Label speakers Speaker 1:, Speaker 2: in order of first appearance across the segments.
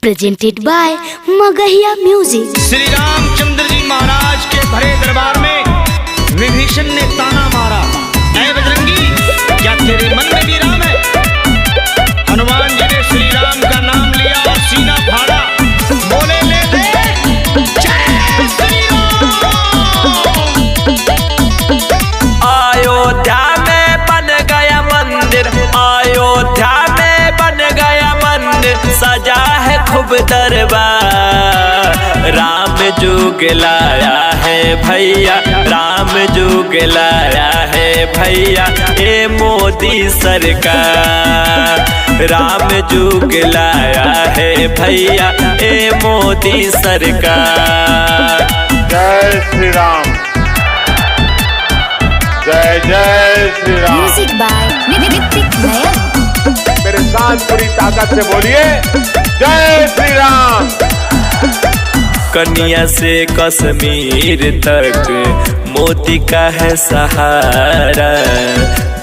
Speaker 1: Presented by Magahiya music.
Speaker 2: Shri Ramchandra ji महाराज के भरे दरबार में विभीषण ने ताना मारा, ऐ बजरंगी, क्या तेरे मन में भी राम है? हनुमान जी ने श्री राम का नाम लिया और सीना फाड़ा, बोले ले ले जय श्री राम।
Speaker 3: अयोध्या में बन गया मंदिर, अयोध्या में बन गया मंदिर, सजा है खूब दरबार। राम जुग लाया है भैया, राम जुग लाया है भैया, ए मोदी सरकार। राम जुग लाया है भैया, ए मोदी सरकार।
Speaker 4: जय श्री राम, जय जय श्री राम।
Speaker 1: म्यूजिक बाय ऋतिक नयन।
Speaker 4: मेरे साथ पूरी ताकत से बोलिए जय श्री राम।
Speaker 3: कन्या से कश्मीर तक मोदी का है सहारा,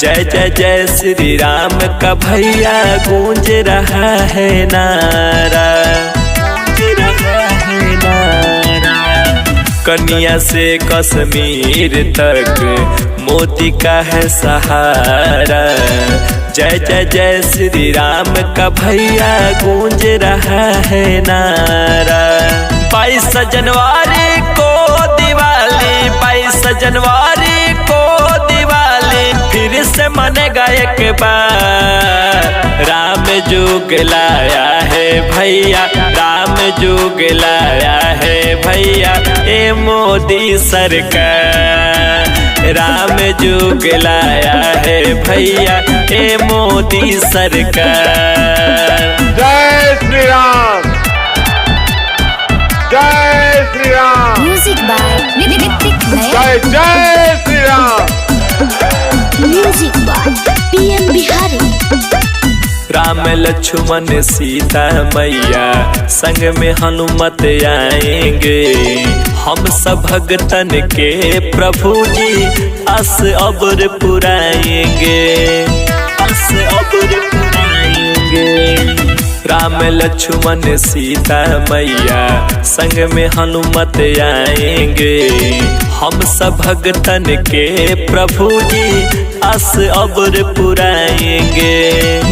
Speaker 3: जय जय जय श्री राम का भैया गूंज रहा है नारा, गूंज रहा है नारा। कन्या से कश्मीर तक मोदी का है सहारा, जय जय जय श्री राम का भैया गूंज रहा है नारा। 22 जनवरी को दिवाली, 22 जनवरी को दिवाली, फिर से मनेगा एक बार। राम जुग लाया है भैया, राम जुग लाया है भैया, ए मोदी सरकार। राम जुग लाया है भैया, ए मोदी सरकार।
Speaker 4: जय श्री राम, जय श्री राम।
Speaker 1: Music by Hrithik Nayan.
Speaker 4: जय जय Shri Ram.
Speaker 1: Music by PM Bihari.
Speaker 3: Ram Lakshman Sita मैया संग में हनुमत आएंगे, हम सब भगतन के प्रभु जी अस अबर पुराएंगे, अस अबर पुराएंगे। राम लक्ष्मण सीता मैया संग में हनुमत आएंगे, हम सब भगतन के प्रभु जी अस अबर पुराएंगे।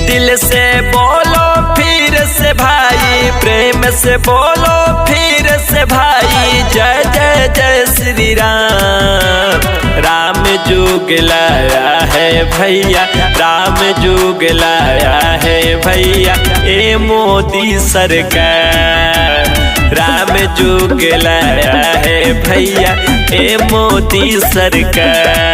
Speaker 3: दिल से बोलो फिर से भाई, प्रेम से बोलो फिर से भाई, जय जय जय श्री राम। राम जुग लाया है भैया, राम जुग लाया है भैया, ए मोदी सरकार। राम जुग लाया है भैया, ए मोदी सरकार।